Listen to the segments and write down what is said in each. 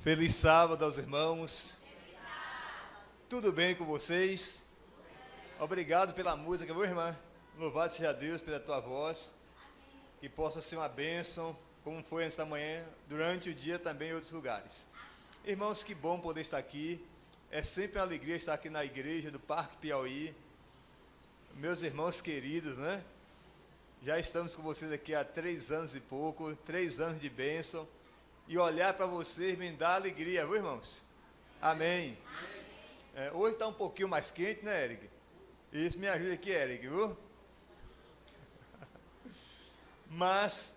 Feliz sábado aos irmãos. Tudo bem com vocês? Obrigado pela música, meu irmão. Louvado seja Deus pela tua voz. Que possa ser uma bênção, como foi esta manhã, durante o dia também em outros lugares. Irmãos, que bom poder estar aqui. É sempre uma alegria estar aqui na igreja do Parque Piauí. Meus irmãos queridos, né? Já estamos com vocês aqui há 3 anos e pouco, 3 anos de bênção. E olhar para vocês me dá alegria, viu, irmãos? Amém. Hoje está um pouquinho mais quente, né, Eric? Isso me ajuda aqui, Eric, viu? Mas,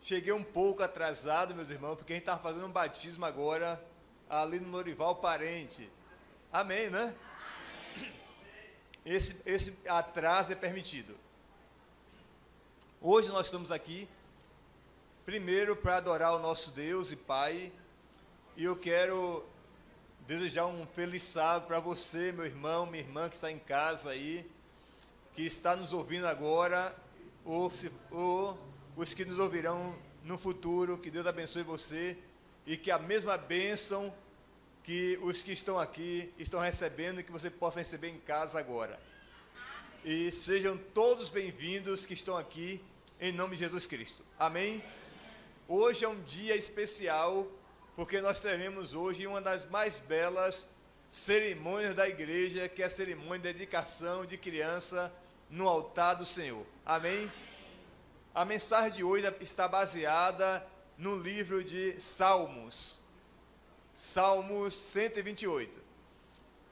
cheguei um pouco atrasado, meus irmãos, porque a gente estava fazendo um batismo agora, ali no Norival Parente. Amém, né? Amém. Esse atraso é permitido. Hoje nós estamos aqui, primeiro para adorar o nosso Deus e Pai, e eu quero desejar um feliz sábado para você, meu irmão, minha irmã que está em casa aí, que está nos ouvindo agora, ou os que nos ouvirão no futuro. Que Deus abençoe você, e que a mesma bênção que os que estão aqui estão recebendo, que você possa receber em casa agora. E sejam todos bem-vindos que estão aqui, em nome de Jesus Cristo. Amém? Hoje é um dia especial, porque nós teremos hoje uma das mais belas cerimônias da igreja, que é a cerimônia de dedicação de criança no altar do Senhor. Amém? A mensagem de hoje está baseada no livro de Salmos, Salmos 128.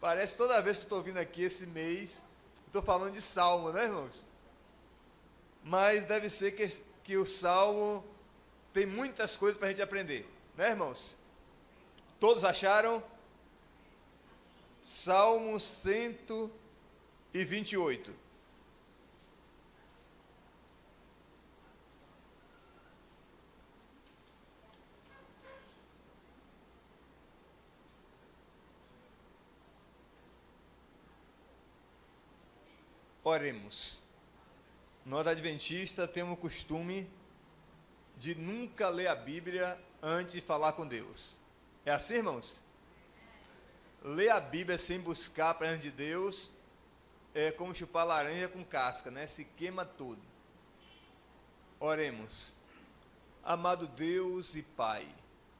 Parece toda vez que estou vindo aqui esse mês, estou falando de Salmo, né, irmãos? Mas deve ser que o Salmo tem muitas coisas para a gente aprender, né, irmãos? Todos acharam? Salmo 128. Oremos. Nós adventistas temos o costume de nunca ler a Bíblia antes de falar com Deus. É assim, irmãos? Ler a Bíblia sem buscar a presença de Deus é como chupar laranja com casca, né? Se queima tudo. Oremos. Amado Deus e Pai,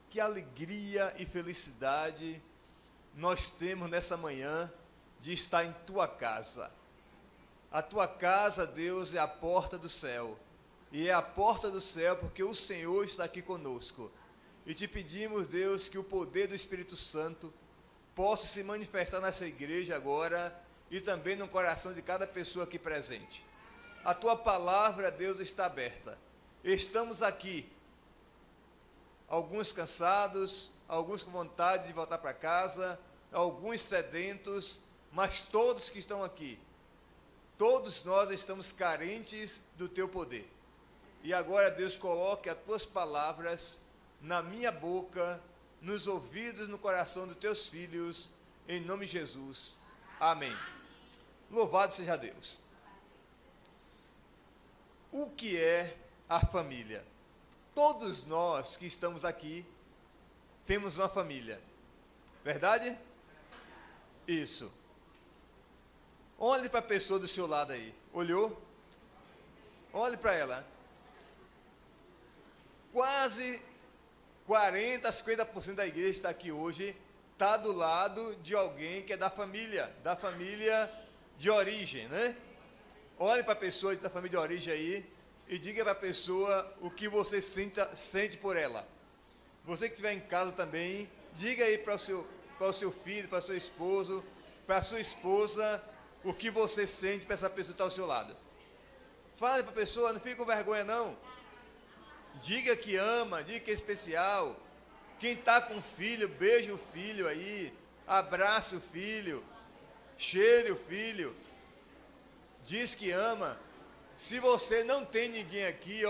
que alegria e felicidade nós temos nessa manhã de estar em Tua casa. A Tua casa, Deus, é a porta do céu. E é a porta do céu porque o Senhor está aqui conosco. E te pedimos, Deus, que o poder do Espírito Santo possa se manifestar nessa igreja agora e também no coração de cada pessoa aqui presente. A Tua palavra, Deus, está aberta. Estamos aqui, alguns cansados, alguns com vontade de voltar para casa, alguns sedentos, mas todos que estão aqui, todos nós estamos carentes do Teu poder. E agora, Deus, coloque as Tuas palavras na minha boca, nos ouvidos, no coração dos Teus filhos, em nome de Jesus. Amém. Louvado seja Deus. O que é a família? Todos nós que estamos aqui temos uma família. Verdade? Isso. Olhe para a pessoa do seu lado aí. Olhou? Olhe para ela. Quase 40% a 50% da igreja está aqui hoje, está do lado de alguém que é da família de origem, né? Olhe para a pessoa da família de origem aí e diga para a pessoa o que você sente por ela. Você que estiver em casa também, diga aí para o seu filho, para o seu esposo, para a sua esposa, o que você sente para essa pessoa que está ao seu lado. Fale para a pessoa, não fique com vergonha não. Diga que ama, diga que é especial. Quem está com filho, beije o filho aí, abraça o filho, cheire o filho, diz que ama. Se você não tem ninguém aqui,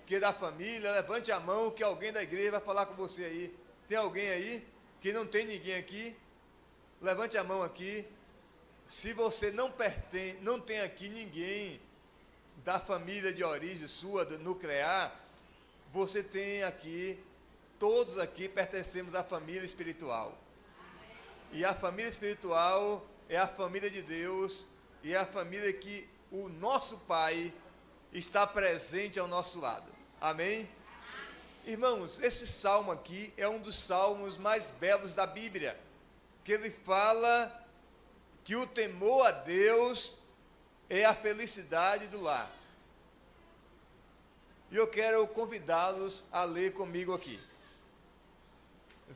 que é da família, levante a mão que alguém da igreja vai falar com você aí. Tem alguém aí que não tem ninguém aqui? Levante a mão aqui. Se você não tem aqui ninguém da família de origem sua, do nuclear, você tem aqui todos aqui pertencemos à família espiritual. E a família espiritual é a família de Deus, e é a família que o nosso Pai está presente ao nosso lado. Amém? Irmãos, esse salmo aqui é um dos salmos mais belos da Bíblia, que ele fala que o temor a Deus é a felicidade do lar. E eu quero convidá-los a ler comigo aqui.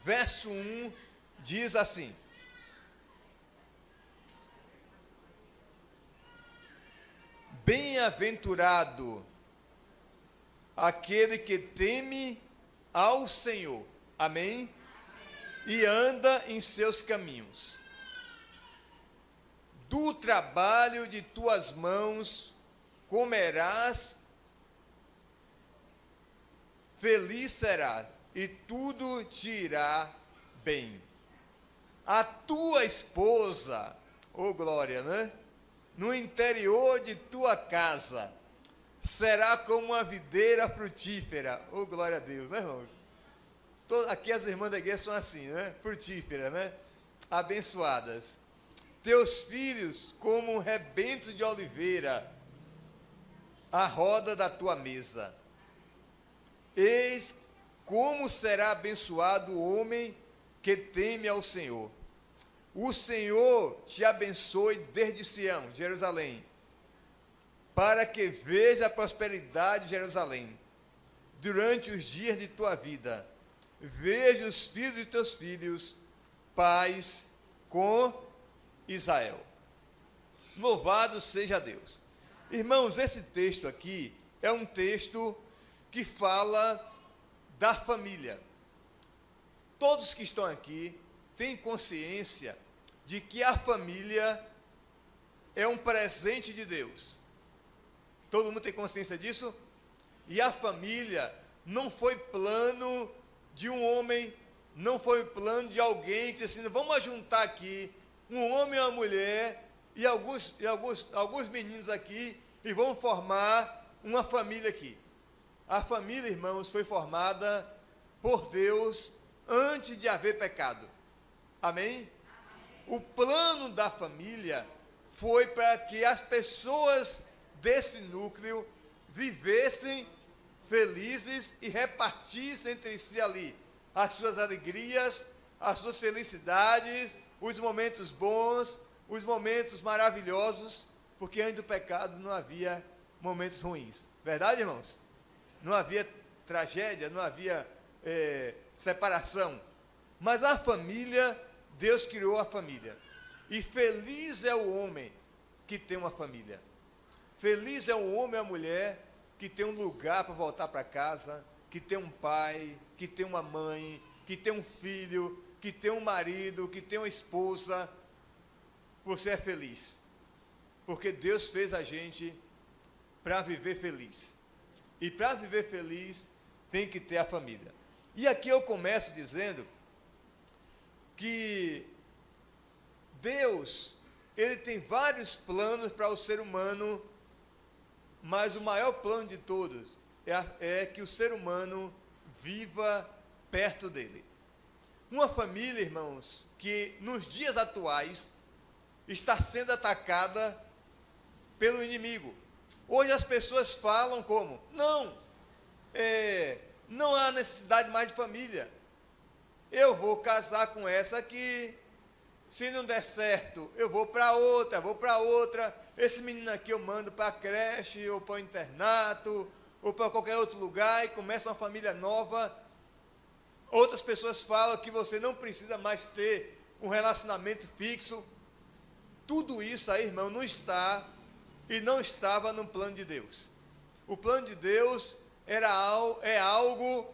Verso 1 diz assim: Bem-aventurado aquele que teme ao Senhor, amém? E anda em seus caminhos. Do trabalho de tuas mãos comerás, feliz serás, e tudo te irá bem. A tua esposa, oh glória, né? No interior de tua casa, será como uma videira frutífera. Oh, glória a Deus, né, irmãos? Aqui as irmãs da igreja são assim, né? Frutífera, né? Abençoadas. Teus filhos como um rebento de oliveira, à roda da tua mesa. Eis como será abençoado o homem que teme ao Senhor. O Senhor te abençoe desde Sião, Jerusalém, para que veja a prosperidade de Jerusalém durante os dias de tua vida. Veja os filhos de teus filhos, paz com Israel. Louvado seja Deus. Irmãos, esse texto aqui é um texto que fala da família. Todos que estão aqui têm consciência de que a família é um presente de Deus. Todo mundo tem consciência disso? E a família não foi plano de um homem, não foi plano de alguém que disse assim, vamos juntar aqui um homem e uma mulher e alguns meninos aqui e vamos formar uma família aqui. A família, irmãos, foi formada por Deus antes de haver pecado. Amém? O plano da família foi para que as pessoas desse núcleo vivessem felizes e repartissem entre si ali as suas alegrias, as suas felicidades, os momentos bons, os momentos maravilhosos, porque antes do pecado não havia momentos ruins. Verdade, irmãos? Não havia tragédia, não havia separação. Mas a família, Deus criou a família. E feliz é o homem que tem uma família. Feliz é o homem e a mulher que tem um lugar para voltar para casa, que tem um pai, que tem uma mãe, que tem um filho, que tem um marido, que tem uma esposa. Você é feliz. Porque Deus fez a gente para viver feliz. E para viver feliz, tem que ter a família. E aqui eu começo dizendo que Deus, Ele tem vários planos para o ser humano, mas o maior plano de todos é que o ser humano viva perto dele. Uma família, irmãos, que nos dias atuais está sendo atacada pelo inimigo. Hoje as pessoas falam como? Não há necessidade mais de família. Eu vou casar com essa aqui, se não der certo, eu vou para outra, esse menino aqui eu mando para a creche, ou para o internato, ou para qualquer outro lugar, e começa uma família nova. Outras pessoas falam que você não precisa mais ter um relacionamento fixo. Tudo isso aí, irmão, não está e não estava no plano de Deus. O plano de Deus é algo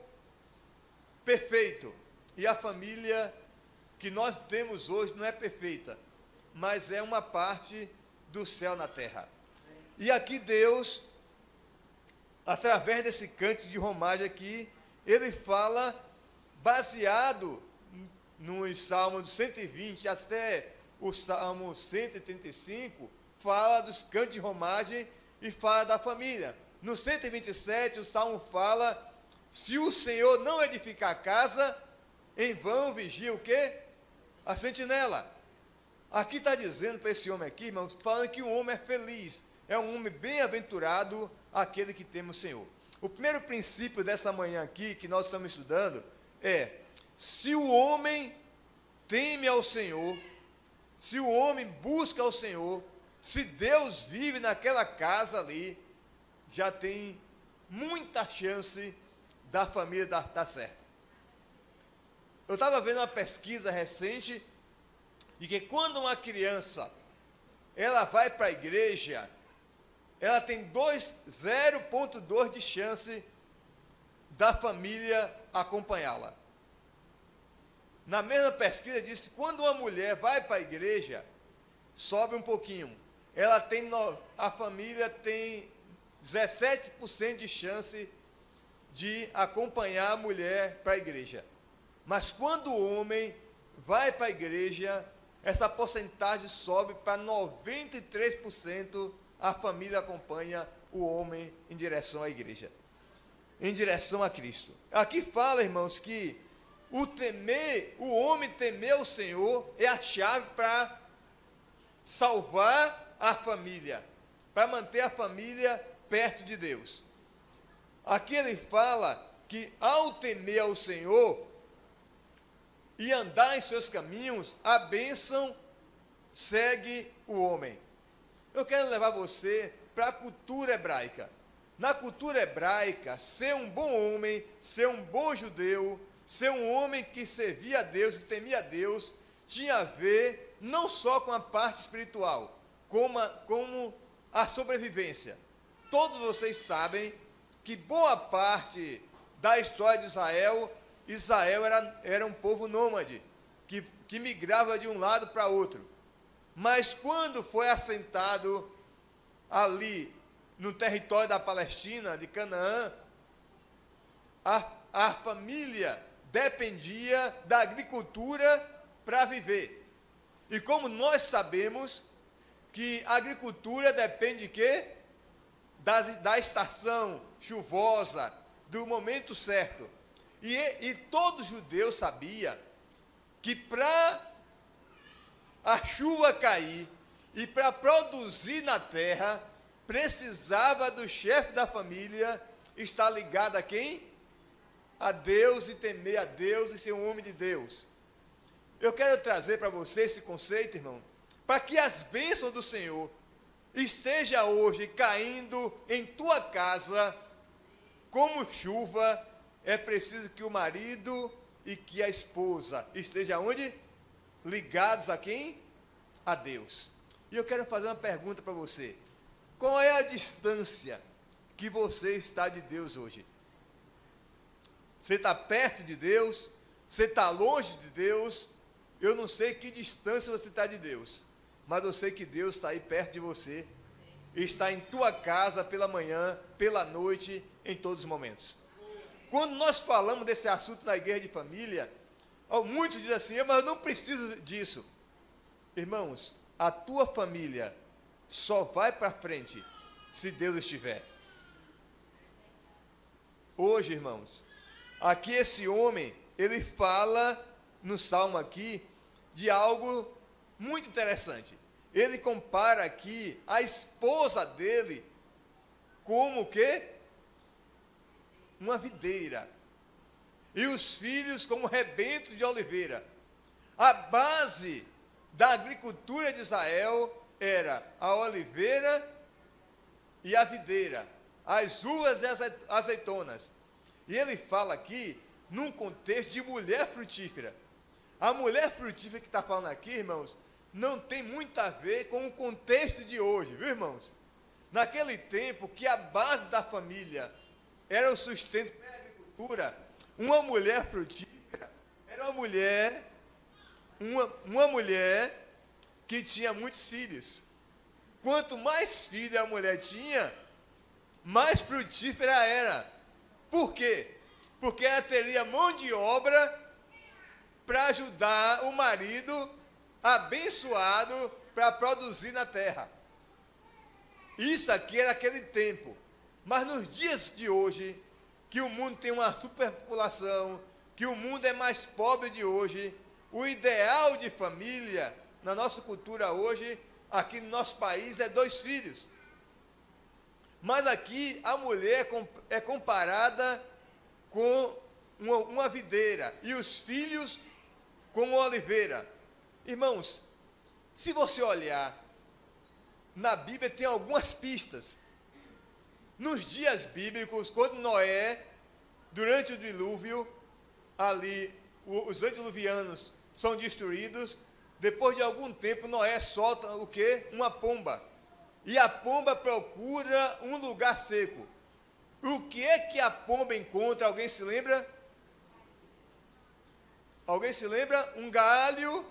perfeito. E a família que nós temos hoje não é perfeita, mas é uma parte do céu na terra. E aqui Deus, através desse cântico de romagem aqui, Ele fala, baseado no Salmo 120 até o Salmo 135, fala dos cantos de romagem e fala da família. No 127, o Salmo fala Se o Senhor não edificar a casa, em vão vigia o quê? A sentinela. Aqui está dizendo para esse homem aqui, irmãos, falando que o homem é feliz, é um homem bem-aventurado, aquele que teme o Senhor. O primeiro princípio dessa manhã aqui, que nós estamos estudando, é: se o homem teme ao Senhor, se o homem busca ao Senhor, se Deus vive naquela casa ali, já tem muita chance da família dar certo. Eu estava vendo uma pesquisa recente, de que quando uma criança, ela vai para a igreja, ela tem 0,2 de chance da família acompanhá-la. Na mesma pesquisa disse que quando uma mulher vai para a igreja, sobe um pouquinho. A família tem 17% de chance de acompanhar a mulher para a igreja. Mas quando o homem vai para a igreja, essa porcentagem sobe para 93%, a família acompanha o homem em direção à igreja, em direção a Cristo. Aqui fala, irmãos, que o homem temer o Senhor é a chave para salvar a família, para manter a família perto de Deus. Aqui ele fala que ao temer ao Senhor e andar em seus caminhos, a bênção segue o homem. Eu quero levar você para a cultura hebraica. Na cultura hebraica, ser um bom homem, ser um bom judeu, ser um homem que servia a Deus, que temia a Deus, tinha a ver não só com a parte espiritual, como a sobrevivência. Todos vocês sabem que boa parte da história de Israel era um povo nômade, que migrava de um lado para outro. Mas quando foi assentado ali no território da Palestina, de Canaã, a família dependia da agricultura para viver. E como nós sabemos que a agricultura depende de quê? Da estação chuvosa, do momento certo. E todo judeu sabia que para a chuva cair e para produzir na terra, precisava do chefe da família estar ligado a quem? A Deus, e temer a Deus e ser um homem de Deus. Eu quero trazer para você esse conceito, irmão, para que as bênçãos do Senhor estejam hoje caindo em tua casa como chuva. É preciso que o marido e que a esposa estejam onde? Ligados a quem? A Deus. E eu quero fazer uma pergunta para você. Qual é a distância que você está de Deus hoje? Você está perto de Deus? Você está longe de Deus? Eu não sei que distância você está de Deus, mas eu sei que Deus está aí perto de você, está em tua casa pela manhã, pela noite, em todos os momentos. Quando nós falamos desse assunto na igreja de família, muitos dizem assim: mas eu não preciso disso. Irmãos, a tua família só vai para frente se Deus estiver. Hoje, irmãos, aqui esse homem, ele fala no salmo aqui de algo muito interessante. Ele compara aqui a esposa dele como o quê? Uma videira, e os filhos como rebentos de oliveira. A base da agricultura de Israel era a oliveira e a videira, as uvas e as azeitonas. E ele fala aqui num contexto de mulher frutífera. A mulher frutífera que está falando aqui, irmãos, não tem muito a ver com o contexto de hoje, viu, irmãos? Naquele tempo que a base da família era o sustento da agricultura, uma mulher frutífera era uma mulher que tinha muitos filhos. Quanto mais filhos a mulher tinha, mais frutífera era. Por quê? Porque ela teria mão de obra para ajudar o marido abençoado para produzir na terra. Isso aqui era aquele tempo. Mas nos dias de hoje, que o mundo tem uma superpopulação, que o mundo é mais pobre de hoje. O ideal de família, na nossa cultura hoje, aqui no nosso país, é 2 filhos. Mas aqui a mulher é comparada com uma videira e os filhos com uma oliveira. Irmãos, se você olhar, na Bíblia tem algumas pistas. Nos dias bíblicos, quando Noé, durante o dilúvio, ali, os antediluvianos são destruídos, depois de algum tempo, Noé solta o quê? Uma pomba. E a pomba procura um lugar seco. O que é que a pomba encontra? Alguém se lembra? Alguém se lembra? Um galho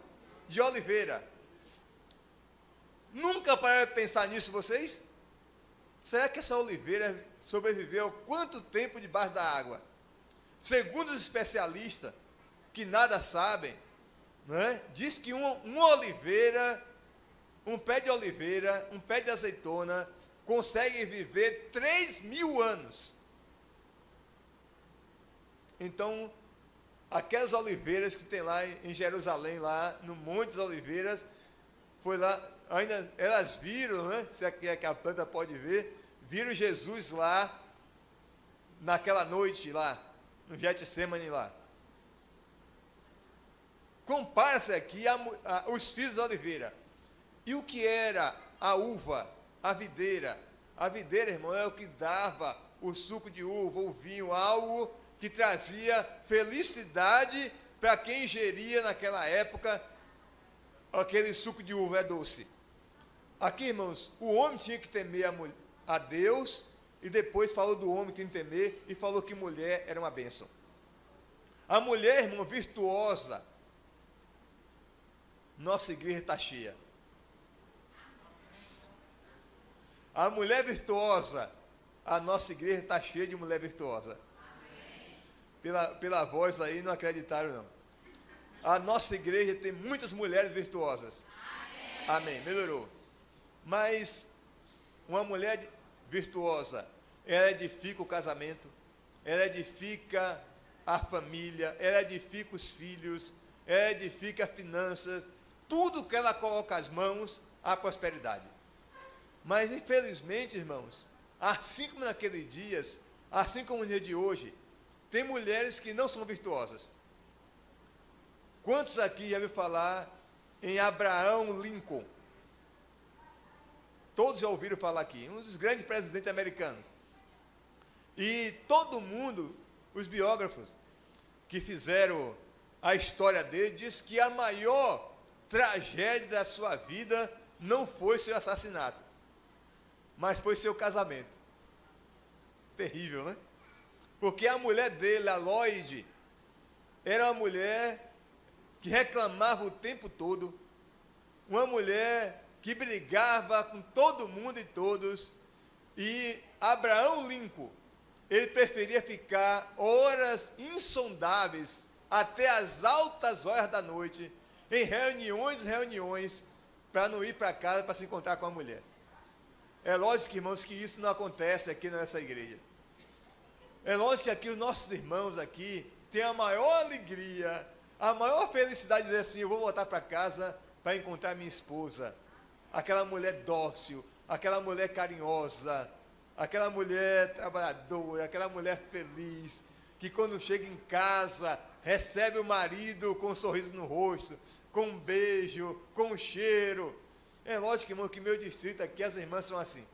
de oliveira. Nunca pararam de pensar nisso, vocês? Será que essa oliveira sobreviveu quanto tempo debaixo da água? Segundo os especialistas, que nada sabem, né, diz que uma oliveira, um pé de oliveira, um pé de azeitona, consegue viver 3.000 anos. Então, aquelas oliveiras que tem lá em Jerusalém, lá no Monte das Oliveiras, foi lá, ainda elas viram, né? Se é que a planta pode ver, viram Jesus lá, naquela noite lá, no Getsemane lá. Compara-se aqui os filhos da oliveira. E o que era a uva, a videira? A videira, irmão, é o que dava o suco de uva, o vinho, algo que trazia felicidade para quem ingeria naquela época aquele suco de uva, é doce. Aqui, irmãos, o homem tinha que temer a Deus, e depois falou do homem que tinha que temer, e falou que mulher era uma bênção. A mulher, irmão, virtuosa, nossa igreja está cheia. A mulher virtuosa, a nossa igreja está cheia de mulher virtuosa. Pela voz aí, não acreditaram não. A nossa igreja tem muitas mulheres virtuosas. Amém. Melhorou. Mas uma mulher virtuosa, ela edifica o casamento, ela edifica a família, ela edifica os filhos, ela edifica finanças, tudo que ela coloca as mãos, a prosperidade. Mas infelizmente, irmãos, assim como naqueles dias, assim como no dia de hoje, tem mulheres que não são virtuosas. Quantos aqui já ouviram falar em Abraham Lincoln? Todos já ouviram falar aqui, um dos grandes presidentes americanos. E todo mundo, os biógrafos que fizeram a história dele, diz que a maior tragédia da sua vida não foi seu assassinato, mas foi seu casamento. Terrível, né? Porque a mulher dele, a Lloyd, era uma mulher que reclamava o tempo todo, uma mulher que brigava com todo mundo e todos, e Abraham Lincoln, ele preferia ficar horas insondáveis, até as altas horas da noite, em reuniões, para não ir para casa para se encontrar com a mulher. É lógico, irmãos, que isso não acontece aqui nessa igreja. É lógico que aqui os nossos irmãos aqui têm a maior alegria, a maior felicidade de dizer assim, eu vou voltar para casa para encontrar minha esposa. Aquela mulher dócil, aquela mulher carinhosa, aquela mulher trabalhadora, aquela mulher feliz, que quando chega em casa, recebe o marido com um sorriso no rosto, com um beijo, com um cheiro. É lógico, irmão, que meu distrito aqui, as irmãs são assim.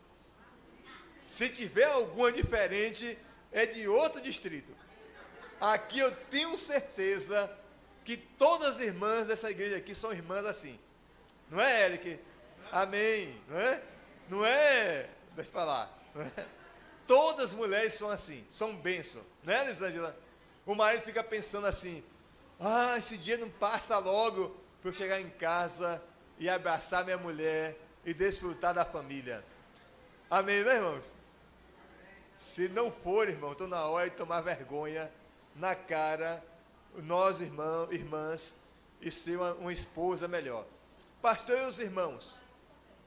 Se tiver alguma diferente, é de outro distrito. Aqui eu tenho certeza que todas as irmãs dessa igreja aqui são irmãs assim. Não é, Eric? Amém. Não é? Não é? Deixa para lá. Não é? Todas as mulheres são assim, são bênção. Não é, Elisângela? O marido fica pensando assim, esse dia não passa logo para eu chegar em casa e abraçar minha mulher e desfrutar da família. Amém, né, irmãos? Se não for, irmão, estou na hora de tomar vergonha na cara, nós, irmãs, e ser uma esposa melhor. Pastor e os irmãos,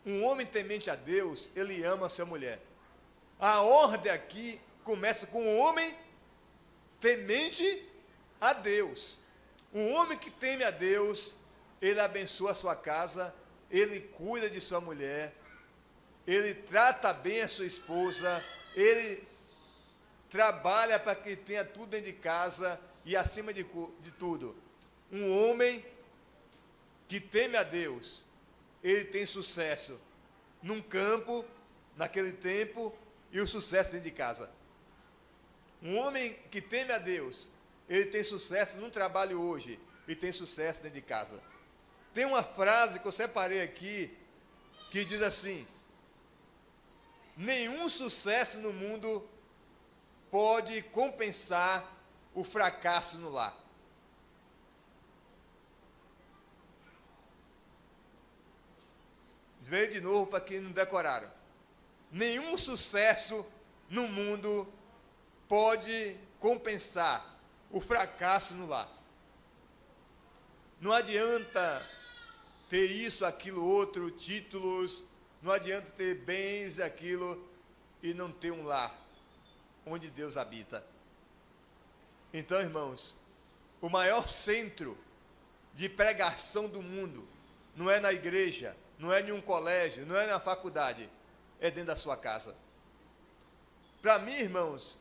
um homem temente a Deus, ele ama a sua mulher. A ordem aqui começa com o homem temente a Deus. Um homem que teme a Deus, ele abençoa a sua casa, ele cuida de sua mulher, ele trata bem a sua esposa, ele trabalha para que tenha tudo dentro de casa e, acima de tudo, um homem que teme a Deus, ele tem sucesso num campo, naquele tempo, e o sucesso dentro de casa. Um homem que teme a Deus, ele tem sucesso num trabalho hoje e tem sucesso dentro de casa. Tem uma frase que eu separei aqui, que diz assim: nenhum sucesso no mundo pode compensar o fracasso no lar. Veio de novo para quem não decoraram. Nenhum sucesso no mundo pode compensar o fracasso no lar. Não adianta ter isso, aquilo, outro, títulos, não adianta ter bens, aquilo, e não ter um lar onde Deus habita. Então, irmãos, o maior centro de pregação do mundo não é na igreja, não é em um colégio, não é na faculdade, é dentro da sua casa. Para mim, irmãos,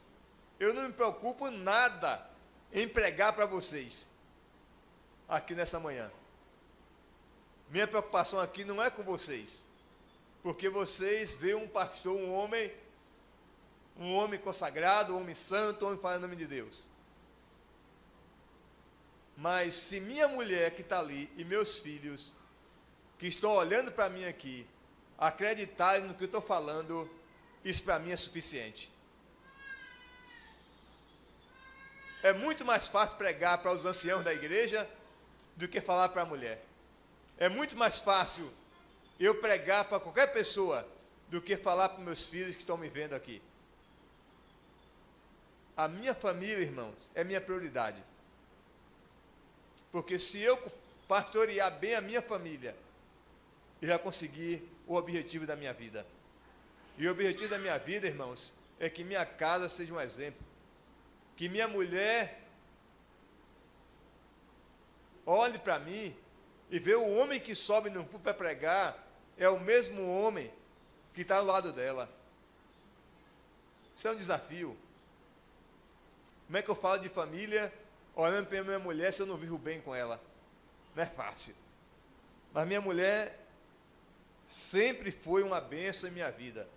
eu não me preocupo nada em pregar para vocês aqui nessa manhã. Minha preocupação aqui não é com vocês, porque vocês veem um pastor, um homem consagrado, um homem santo, um homem falando em nome de Deus. Mas se minha mulher que está ali e meus filhos que estão olhando para mim aqui acreditarem no que eu estou falando, isso para mim é suficiente. É muito mais fácil pregar para os anciãos da igreja do que falar para a mulher. É muito mais fácil eu pregar para qualquer pessoa do que falar para meus filhos que estão me vendo aqui. A minha família, irmãos, é minha prioridade. Porque se eu pastorear bem a minha família, eu já consegui o objetivo da minha vida. E o objetivo da minha vida, irmãos, é que minha casa seja um exemplo. Que minha mulher olhe para mim e vê o homem que sobe no púlpito para pregar é o mesmo homem que está ao lado dela. Isso é um desafio. Como é que eu falo de família olhando para minha mulher se eu não vivo bem com ela? Não é fácil. Mas minha mulher sempre foi uma bênção em minha vida.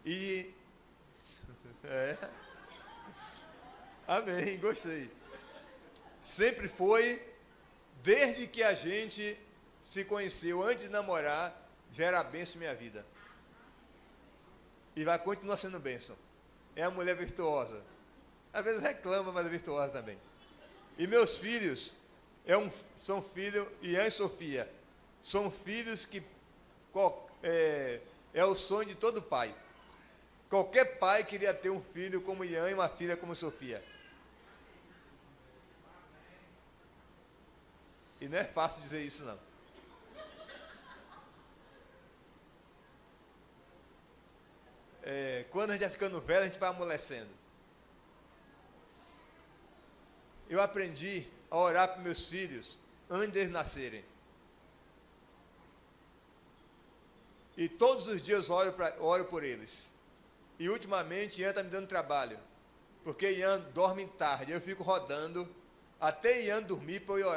E amém, gostei. Sempre foi, desde que a gente se conheceu, antes de namorar, já era bênção em minha vida. E vai continuar sendo bênção. É uma mulher virtuosa. Às vezes reclama, mas é virtuosa também. E meus filhos são filhos, Ian e Sofia, são filhos que é o sonho de todo pai. Qualquer pai queria ter um filho como Ian e uma filha como Sofia. E não é fácil dizer isso, não. Quando a gente vai ficando velho, a gente vai amolecendo. Eu aprendi a orar para meus filhos antes de eles nascerem. E todos os dias oro por eles. E ultimamente Ian está me dando trabalho, porque Ian dorme tarde, eu fico rodando até Ian dormir para eu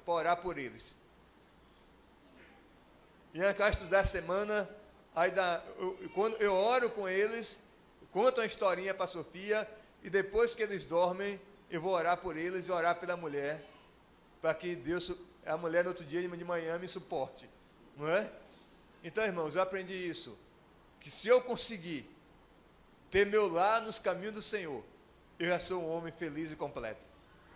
orar por eles. Ian quer estudar essa semana, quando eu oro com eles, conto uma historinha para a Sofia, e depois que eles dormem, eu vou orar por eles e orar pela mulher, para que Deus, a mulher no outro dia de manhã me suporte, não é? Então, irmãos, eu aprendi isso, que se eu conseguir ter meu lar nos caminhos do Senhor, eu já sou um homem feliz e completo.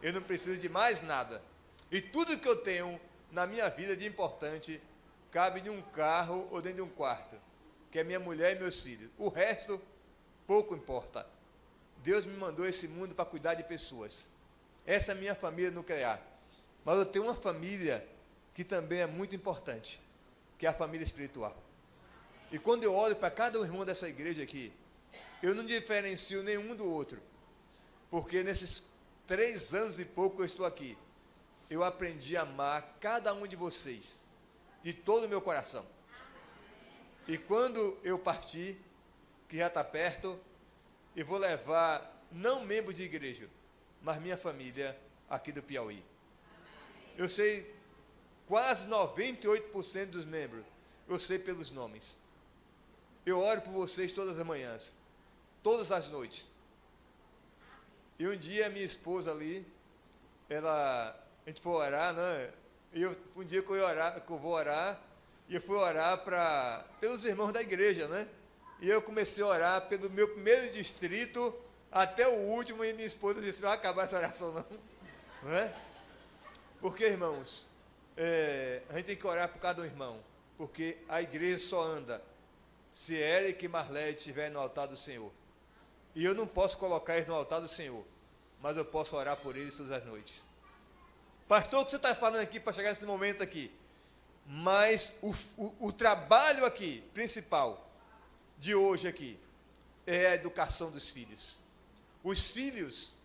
Eu não preciso de mais nada. E tudo que eu tenho na minha vida de importante cabe em um carro ou dentro de um quarto, que é minha mulher e meus filhos. O resto, pouco importa. Deus me mandou esse mundo para cuidar de pessoas. Essa é a minha família nuclear. Mas eu tenho uma família que também é muito importante, que é a família espiritual. E quando eu olho para cada irmão dessa igreja aqui, eu não diferencio nenhum do outro, porque nesses 3 anos e pouco que eu estou aqui, eu aprendi a amar cada um de vocês, de todo o meu coração. E quando eu partir, que já está perto, eu vou levar, não membro de igreja, mas minha família aqui do Piauí. Eu sei quase 98% dos membros, eu sei pelos nomes. Eu oro por vocês todas as manhãs, todas as noites. E um dia minha esposa ali, a gente foi orar, né? Um dia que eu vou orar, e eu fui orar pelos irmãos da igreja, né? E eu comecei a orar pelo meu primeiro distrito até o último, e minha esposa disse, não vai acabar essa oração não é? Porque, irmãos, a gente tem que orar por cada um irmão, porque a igreja só anda se Eric e Marlete estiverem no altar do Senhor. E eu não posso colocar eles no altar do Senhor, mas eu posso orar por eles todas as noites. Pastor, o que você está falando aqui para chegar nesse momento aqui? Mas o trabalho aqui, principal, de hoje aqui, é a educação dos filhos. Os filhos,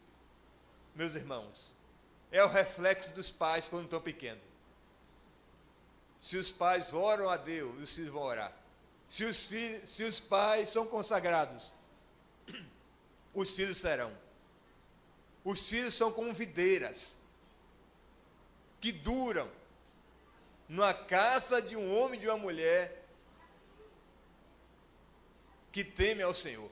meus irmãos, é o reflexo dos pais quando estão pequenos. Se os pais oram a Deus, os filhos vão orar. Se os pais são consagrados, os filhos serão. Os filhos são como videiras que duram na casa de um homem e de uma mulher que teme ao Senhor.